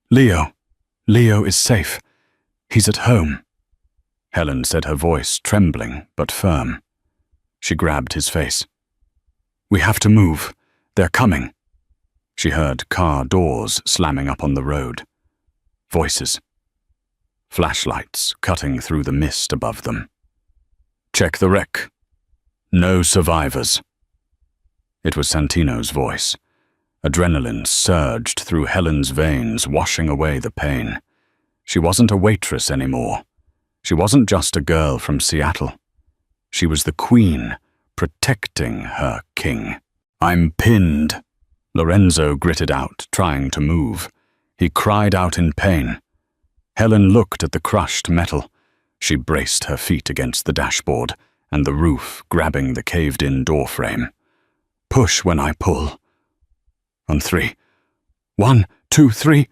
Leo is safe. He's at home." Helen said, her voice trembling but firm. She grabbed his face. "We have to move. They're coming." She heard car doors slamming up on the road. Voices. Flashlights cutting through the mist above them. "Check the wreck. No survivors." It was Santino's voice. Adrenaline surged through Helen's veins, washing away the pain. She wasn't a waitress anymore. She wasn't just a girl from Seattle. She was the queen, protecting her king. "I'm pinned," Lorenzo gritted out, trying to move. He cried out in pain. Helen looked at the crushed metal. She braced her feet against the dashboard and the roof, grabbing the caved-in doorframe. "Push when I pull." "On 3. 1, 2, 3,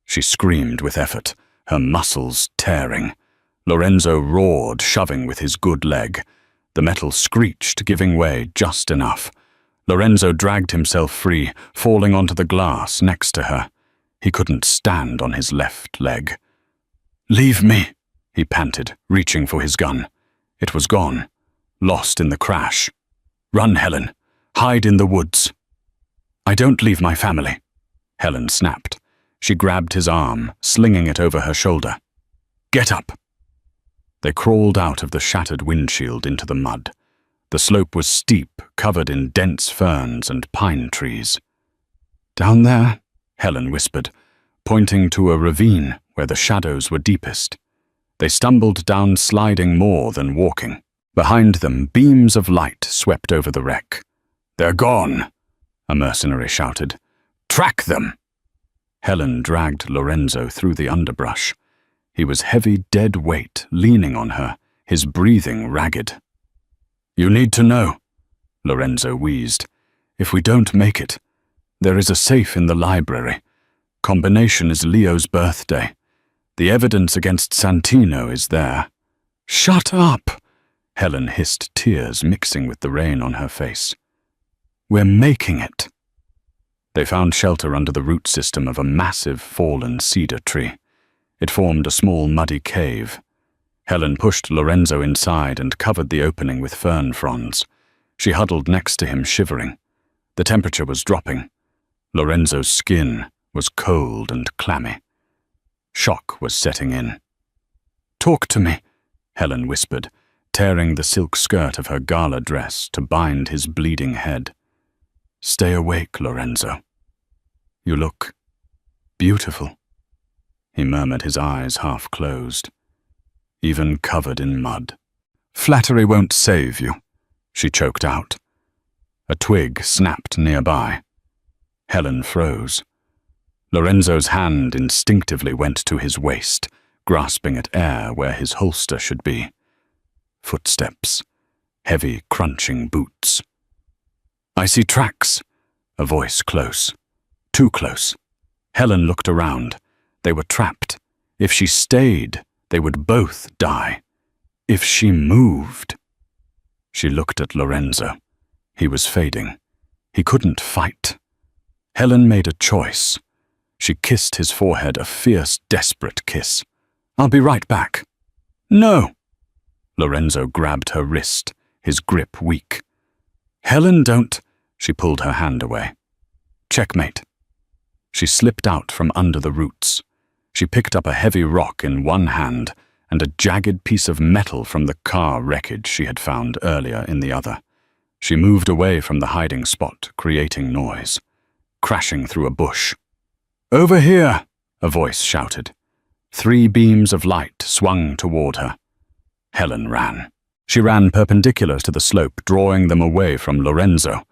she screamed with effort, her muscles tearing. Lorenzo roared, shoving with his good leg. The metal screeched, giving way just enough. Lorenzo dragged himself free, falling onto the glass next to her. He couldn't stand on his left leg. "Leave me," he panted, reaching for his gun. It was gone, lost in the crash. "Run, Helen. Hide in the woods." "I don't leave my family," Helen snapped. She grabbed his arm, slinging it over her shoulder. "Get up." They crawled out of the shattered windshield into the mud. The slope was steep, covered in dense ferns and pine trees. "Down there," Helen whispered, pointing to a ravine where the shadows were deepest. They stumbled down, sliding more than walking. Behind them, beams of light swept over the wreck. "They're gone," a mercenary shouted. "Track them!" Helen dragged Lorenzo through the underbrush. He was heavy, dead weight, leaning on her, his breathing ragged. "You need to know," Lorenzo wheezed. "If we don't make it, there is a safe in the library. Combination is Leo's birthday. The evidence against Santino is there." "Shut up!" Helen hissed, tears mixing with the rain on her face. "We're making it." They found shelter under the root system of a massive fallen cedar tree. It formed a small muddy cave. Helen pushed Lorenzo inside and covered the opening with fern fronds. She huddled next to him, shivering. The temperature was dropping. Lorenzo's skin was cold and clammy. Shock was setting in. "Talk to me," Helen whispered, tearing the silk skirt of her gala dress to bind his bleeding head. "Stay awake, Lorenzo. You look beautiful," he murmured, his eyes half closed, even covered in mud. "Flattery won't save you," she choked out. A twig snapped nearby. Helen froze. Lorenzo's hand instinctively went to his waist, grasping at air where his holster should be. Footsteps. Heavy, crunching boots. "I see tracks," a voice close. Too close. Helen looked around. They were trapped. If she stayed, they would both die. If she moved... She looked at Lorenzo. He was fading. He couldn't fight. Helen made a choice. She kissed his forehead, a fierce, desperate kiss. "I'll be right back." "No!" Lorenzo grabbed her wrist, his grip weak. "Helen, don't..." She pulled her hand away. "Checkmate." She slipped out from under the roots. She picked up a heavy rock in one hand and a jagged piece of metal from the car wreckage she had found earlier in the other. She moved away from the hiding spot, creating noise, crashing through a bush. "Over here!" a voice shouted. 3 beams of light swung toward her. Helen ran. She ran perpendicular to the slope, drawing them away from Lorenzo.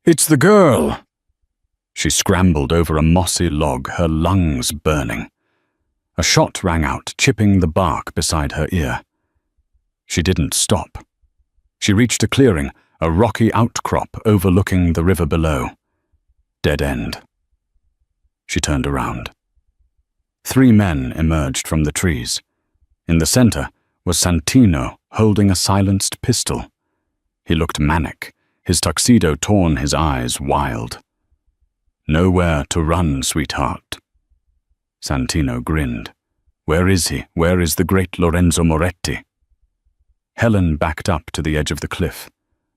"It's the girl!" She scrambled over a mossy log, her lungs burning. A shot rang out, chipping the bark beside her ear. She didn't stop. She reached a clearing, a rocky outcrop overlooking the river below. Dead end. She turned around. 3 men emerged from the trees. In the center was Santino holding a silenced pistol. He looked manic, his tuxedo torn, his eyes wild. "Nowhere to run, sweetheart." Santino grinned. "Where is he? Where is the great Lorenzo Moretti?" Helen backed up to the edge of the cliff.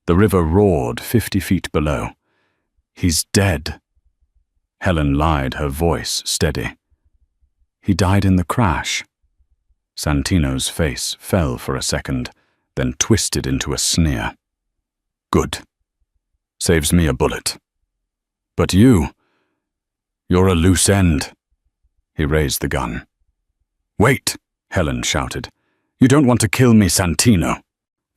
The river roared 50 feet below. "He's dead." Helen lied, her voice steady. "He died in the crash." Santino's face fell for a second, then twisted into a sneer. "Good. Saves me a bullet. But you're a loose end." He raised the gun. "Wait," Helen shouted. "You don't want to kill me, Santino."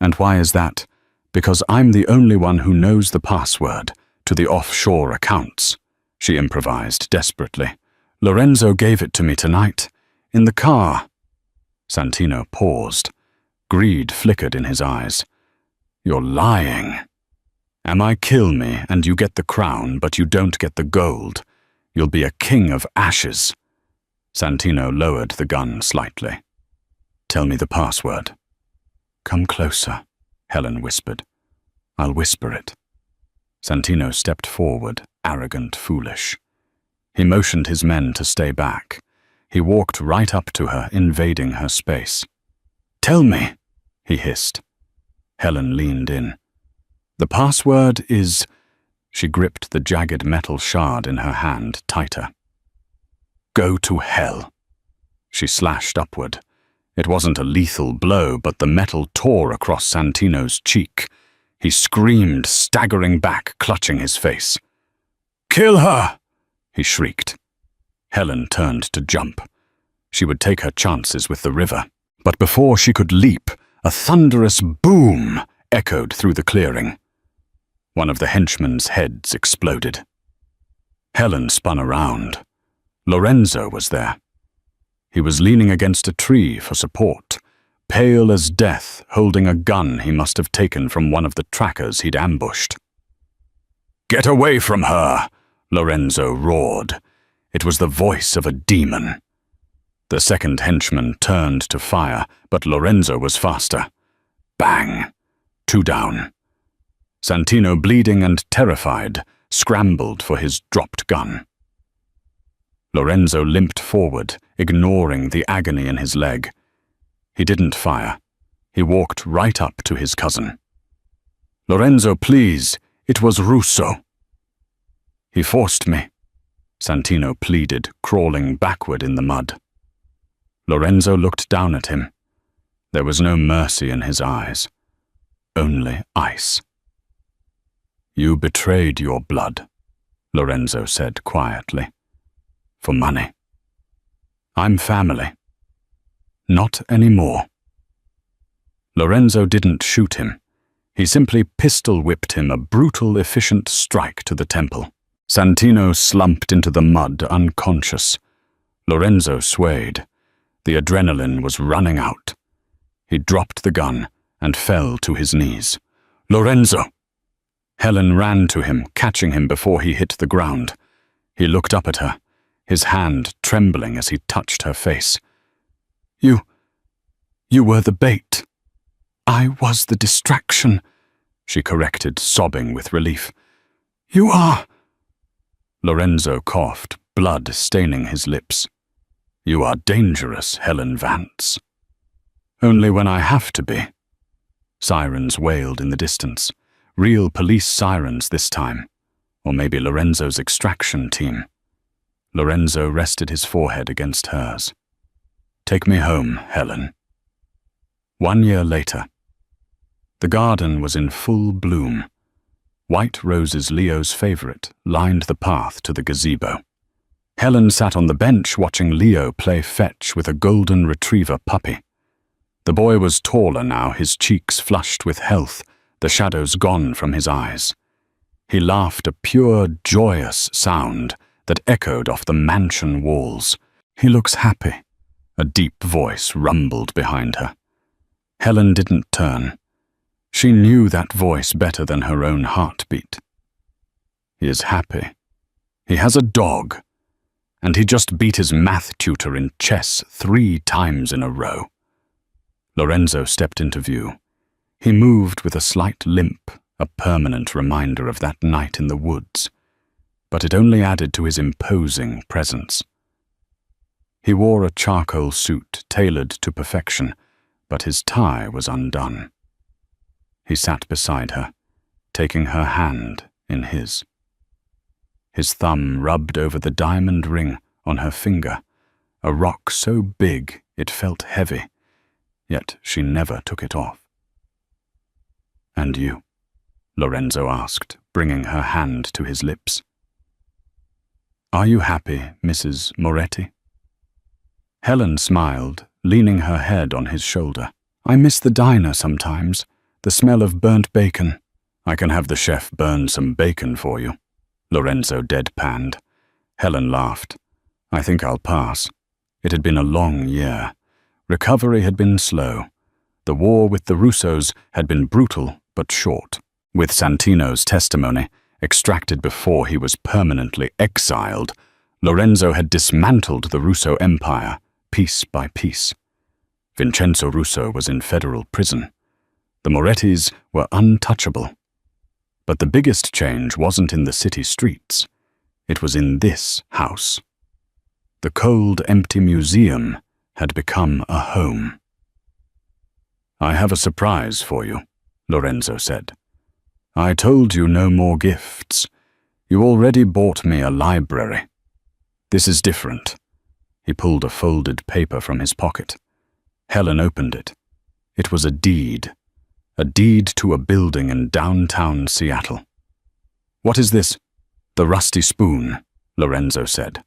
"And why is that?" "Because I'm the only one who knows the password to the offshore accounts," she improvised desperately. "Lorenzo gave it to me tonight, in the car." Santino paused. Greed flickered in his eyes. "You're lying. Am I kill me and you get the crown, but you don't get the gold? You'll be a king of ashes." Santino lowered the gun slightly. "Tell me the password." "Come closer," Helen whispered. "I'll whisper it." Santino stepped forward, arrogant, foolish. He motioned his men to stay back. He walked right up to her, invading her space. "Tell me," he hissed. Helen leaned in. "The password is..." She gripped the jagged metal shard in her hand tighter. "Go to hell." She slashed upward. It wasn't a lethal blow, but the metal tore across Santino's cheek. He screamed, staggering back, clutching his face. "Kill her!" he shrieked. Helen turned to jump. She would take her chances with the river. But before she could leap, a thunderous boom echoed through the clearing. One of the henchmen's heads exploded. Helen spun around. Lorenzo was there. He was leaning against a tree for support, pale as death, holding a gun he must have taken from one of the trackers he'd ambushed. "Get away from her!" Lorenzo roared. It was the voice of a demon. The second henchman turned to fire, but Lorenzo was faster. Bang! 2 down. Santino, bleeding and terrified, scrambled for his dropped gun. Lorenzo limped forward, ignoring the agony in his leg. He didn't fire. He walked right up to his cousin. "Lorenzo, please, it was Russo." "He forced me," Santino pleaded, crawling backward in the mud. Lorenzo looked down at him. There was no mercy in his eyes, only ice. "You betrayed your blood," Lorenzo said quietly. "For money. I'm family. Not anymore." Lorenzo didn't shoot him. He simply pistol-whipped him a brutal, efficient strike to the temple. Santino slumped into the mud, unconscious. Lorenzo swayed. The adrenaline was running out. He dropped the gun and fell to his knees. "Lorenzo!" Helen ran to him, catching him before he hit the ground. He looked up at her, his hand trembling as he touched her face. You were the bait. I was the distraction," she corrected, sobbing with relief. "You are—" Lorenzo coughed, blood staining his lips. "You are dangerous, Helen Vance." "Only when I have to be." Sirens wailed in the distance. Real police sirens this time. Or maybe Lorenzo's extraction team. Lorenzo rested his forehead against hers. "Take me home, Helen." 1 year later. The garden was in full bloom. White roses, Leo's favorite, lined the path to the gazebo. Helen sat on the bench watching Leo play fetch with a golden retriever puppy. The boy was taller now, his cheeks flushed with health, the shadows gone from his eyes. He laughed a pure, joyous sound that echoed off the mansion walls. "He looks happy," a deep voice rumbled behind her. Helen didn't turn. She knew that voice better than her own heartbeat. "He is happy. He has a dog. And he just beat his math tutor in chess 3 times in a row." Lorenzo stepped into view. He moved with a slight limp, a permanent reminder of that night in the woods. But it only added to his imposing presence. He wore a charcoal suit tailored to perfection, but his tie was undone. He sat beside her, taking her hand in his. His thumb rubbed over the diamond ring on her finger, a rock so big it felt heavy, yet she never took it off. "And you?" Lorenzo asked, bringing her hand to his lips. "Are you happy, Mrs. Moretti?" Helen smiled, leaning her head on his shoulder. "I miss the diner sometimes, the smell of burnt bacon." "I can have the chef burn some bacon for you," Lorenzo deadpanned. Helen laughed. "I think I'll pass." It had been a long year. Recovery had been slow. The war with the Russos had been brutal but short. With Santino's testimony, extracted before he was permanently exiled, Lorenzo had dismantled the Russo Empire, piece by piece. Vincenzo Russo was in federal prison. The Morettis were untouchable. But the biggest change wasn't in the city streets. It was in this house. The cold, empty museum had become a home. "I have a surprise for you," Lorenzo said. "I told you no more gifts. You already bought me a library. This is different." He pulled a folded paper from his pocket. Helen opened it. It was a deed. A deed to a building in downtown Seattle. "What is this?" "The rusty spoon," Lorenzo said.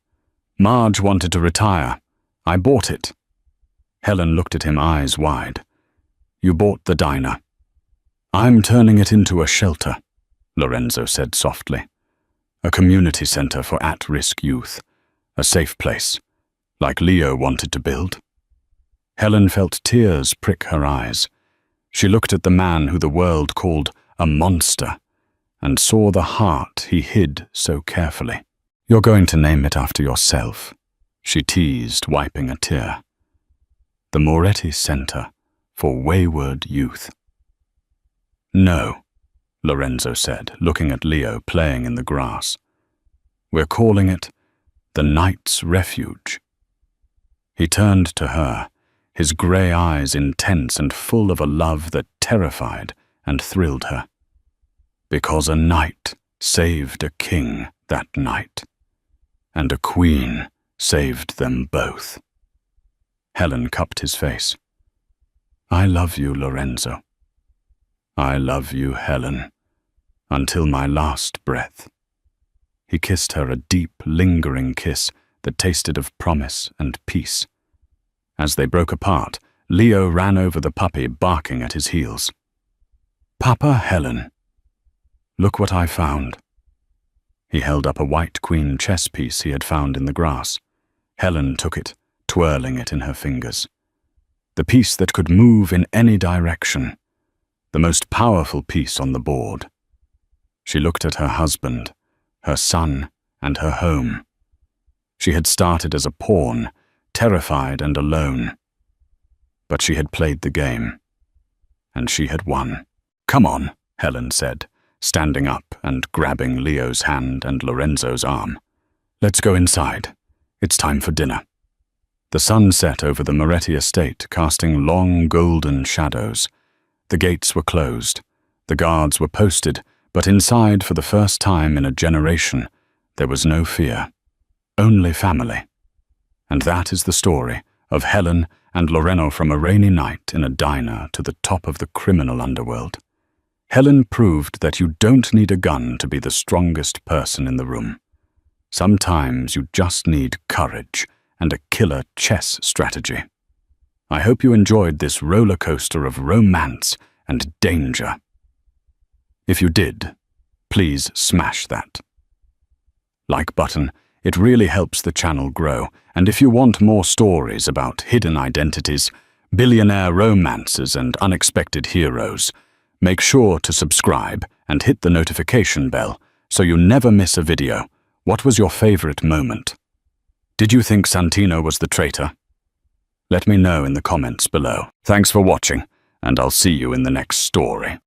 "Marge wanted to retire. I bought it." Helen looked at him, eyes wide. "You bought the diner." "I'm turning it into a shelter," Lorenzo said softly. "A community center for at-risk youth. A safe place, like Leo wanted to build." Helen felt tears prick her eyes. She looked at the man who the world called a monster and saw the heart he hid so carefully. "You're going to name it after yourself," she teased, wiping a tear. "The Moretti Center for Wayward Youth." "No," Lorenzo said, looking at Leo playing in the grass. "We're calling it the Knight's Refuge." He turned to her, his grey eyes intense and full of a love that terrified and thrilled her. "Because a knight saved a king that night, and a queen saved them both." Helen cupped his face. "I love you, Lorenzo. I love you, Helen, until my last breath." He kissed her, a deep, lingering kiss that tasted of promise and peace. As they broke apart, Leo ran over the puppy, barking at his heels. "Papa, Helen, look what I found." He held up a white queen chess piece he had found in the grass. Helen took it, twirling it in her fingers. The piece that could move in any direction, the most powerful piece on the board. She looked at her husband, her son, and her home. She had started as a pawn, terrified and alone. But she had played the game, and she had won. "Come on," Helen said, standing up and grabbing Leo's hand and Lorenzo's arm. "Let's go inside. It's time for dinner." The sun set over the Moretti estate, casting long golden shadows. The gates were closed. The guards were posted, but inside, for the first time in a generation, there was no fear, only family. And that is the story of Helen and Loreno from a rainy night in a diner to the top of the criminal underworld. Helen proved that you don't need a gun to be the strongest person in the room. Sometimes you just need courage and a killer chess strategy. I hope you enjoyed this roller coaster of romance and danger. If you did, please smash that like button. It really helps the channel grow, and if you want more stories about hidden identities, billionaire romances, and unexpected heroes, make sure to subscribe and hit the notification bell so you never miss a video. What was your favorite moment? Did you think Santino was the traitor? Let me know in the comments below. Thanks for watching, and I'll see you in the next story.